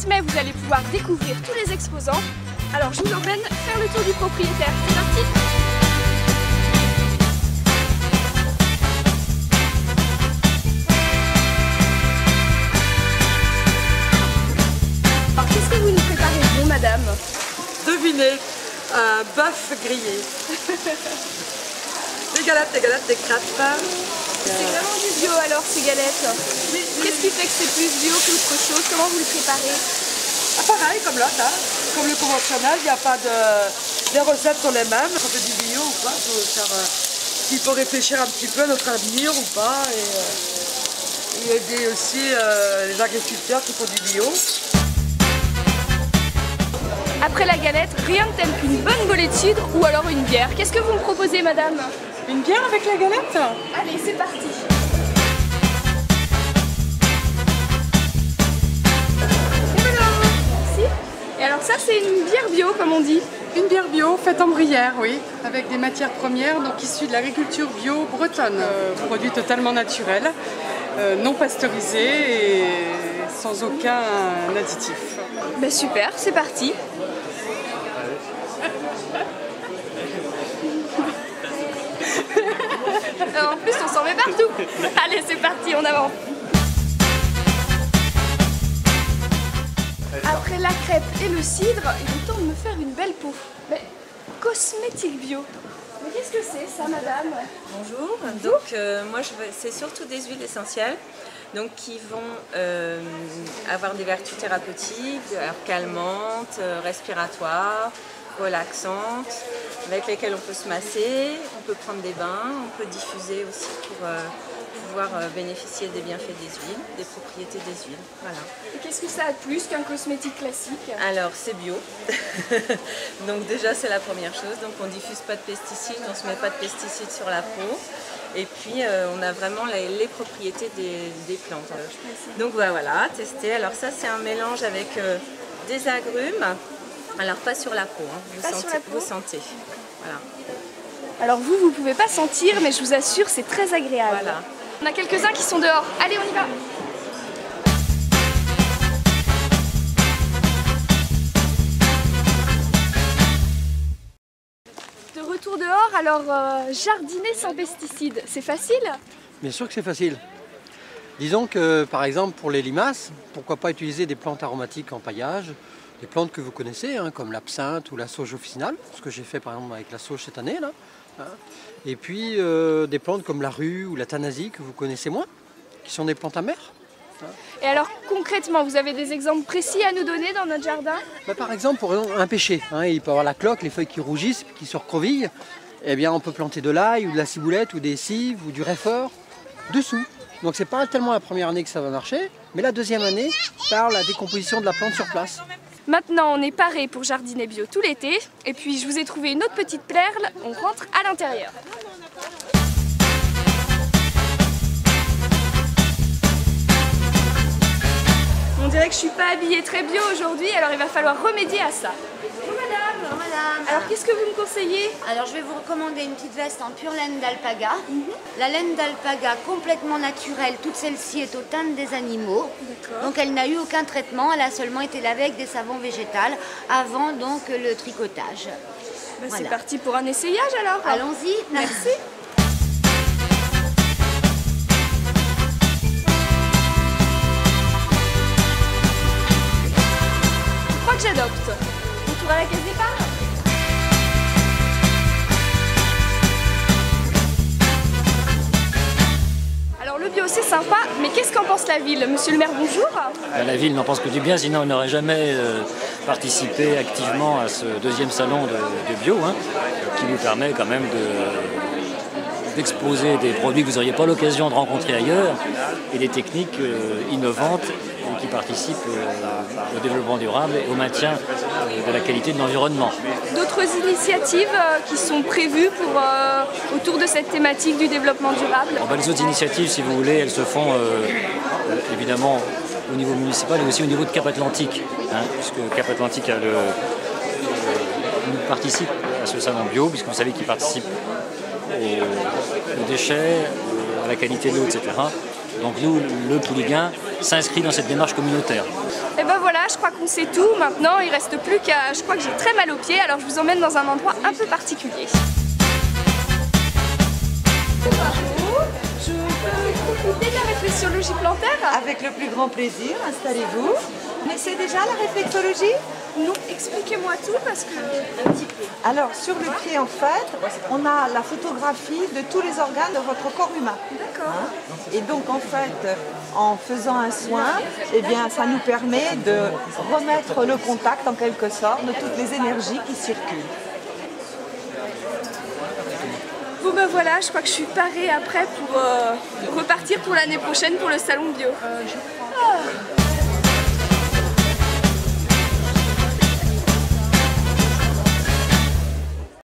7 mai, vous allez pouvoir découvrir tous les exposants. Alors je vous emmène faire le tour du propriétaire. C'est parti! Alors qu'est-ce que vous nous préparez, vous, madame? Devinez, un bœuf grillé. Des galettes, des crêpes. C'est vraiment du bio alors, ces galettes? Qu'est-ce qui fait que c'est plus bio qu'autre chose? Comment vous le préparez? Ah, pareil, comme l'autre, hein. Comme le conventionnel, il n'y a pas de... Les recettes sont les mêmes. On fait du bio ou pas, il faut réfléchir un petit peu à notre avenir ou pas. Et aider aussi les agriculteurs qui font du bio. Après la galette, rien de tel qu'une bonne bolée de cidre ou alors une bière. Qu'est-ce que vous me proposez, madame? Une bière avec la galette? Allez, c'est parti! Et voilà! Merci! Et alors ça, c'est une bière bio, comme on dit? Une bière bio faite en bruyère, oui, avec des matières premières donc issues de l'agriculture bio bretonne. Produit totalement naturel, non pasteurisé et sans aucun additif. Ben super, c'est parti! En plus, on s'en met partout. Allez, c'est parti, on avance. Après la crêpe et le cidre, il est temps de me faire une belle peau. Mais cosmétique bio. Mais qu'est-ce que c'est ça, madame? Bonjour. Donc moi, c'est surtout des huiles essentielles, donc qui vont avoir des vertus thérapeutiques, calmantes, respiratoires, relaxantes, avec lesquelles on peut se masser, on peut prendre des bains, on peut diffuser aussi pour pouvoir bénéficier des bienfaits des huiles, des propriétés des huiles. Voilà. Et qu'est-ce que ça a de plus qu'un cosmétique classique? Alors c'est bio, donc déjà c'est la première chose, donc on ne diffuse pas de pesticides, on ne se met pas de pesticides sur la peau. Et puis on a vraiment les propriétés des plantes. Donc voilà, tester. Alors ça c'est un mélange avec des agrumes. Alors pas sur la peau, hein. Vous sentez. Voilà. Alors vous pouvez pas sentir, mais je vous assure, c'est très agréable. Voilà. On a quelques-uns qui sont dehors. Allez, on y va! De retour dehors, alors jardiner sans pesticides, c'est facile? Bien sûr que c'est facile. Disons que par exemple pour les limaces, pourquoi pas utiliser des plantes aromatiques en paillage, des plantes que vous connaissez, hein, comme l'absinthe ou la sauge officinale, ce que j'ai fait par exemple avec la sauge cette année. Là, hein. Et puis des plantes comme la rue ou la thanasie que vous connaissez moins, qui sont des plantes amères. Hein. Et alors concrètement, vous avez des exemples précis à nous donner dans notre jardin? Par exemple pour un pêcher, hein, il peut avoir la cloque, les feuilles qui rougissent, qui se recrovillent. Eh bien on peut planter de l'ail ou de la ciboulette ou des cives ou du réfort dessous. Donc c'est pas tellement la première année que ça va marcher, mais la deuxième année par la décomposition de la plante sur place. Maintenant, on est paré pour jardiner bio tout l'été. Et puis, je vous ai trouvé une autre petite perle. On rentre à l'intérieur. On dirait que je suis pas habillée très bio aujourd'hui, alors il va falloir remédier à ça. Bonjour madame. Bonjour madame. Alors qu'est-ce que vous me conseillez? Alors je vais vous recommander une petite veste en pure laine d'alpaga. La laine d'alpaga complètement naturelle, toute celle-ci est au teint des animaux. Donc elle n'a eu aucun traitement, elle a seulement été lavée avec des savons végétals avant donc le tricotage. Voilà. C'est parti pour un essayage alors. Allons-y. Merci. Je crois que j'adopte. Retour à la caisse départ. Alors le bio c'est sympa, mais qu'est-ce qu'en pense la ville? Monsieur le maire, bonjour. La ville n'en pense que du bien, sinon elle n'aurait jamais participé activement à ce deuxième salon de bio, hein, qui nous permet quand même d'exposer des produits que vous n'auriez pas l'occasion de rencontrer ailleurs et des techniques innovantes qui participent au développement durable et au maintien de la qualité de l'environnement. D'autres initiatives qui sont prévues autour de cette thématique du développement durable? Les autres initiatives, si vous voulez, elles se font évidemment au niveau municipal et aussi au niveau de Cap Atlantique, hein, puisque Cap Atlantique participe à ce salon bio, puisque vous savez qu'il participe aux déchets, à la qualité de l'eau, etc. Donc nous, le Pouliguen s'inscrit dans cette démarche communautaire. Et ben voilà, je crois qu'on sait tout. Maintenant, il reste plus qu'à... Je crois que j'ai très mal aux pieds, alors je vous emmène dans un endroit un peu particulier. Je peux profiter de la réflexologie plantaire? Avec le plus grand plaisir, installez-vous. Vous connaissez déjà la réflexologie? Non, expliquez-moi tout parce que... Alors, sur le pied, en fait, on a la photographie de tous les organes de votre corps humain. D'accord. Et donc, en fait, en faisant un soin, eh bien, ça nous permet de remettre le contact, en quelque sorte, de toutes les énergies qui circulent. Bon ben voilà, je crois que je suis parée après pour repartir pour l'année prochaine pour le salon bio.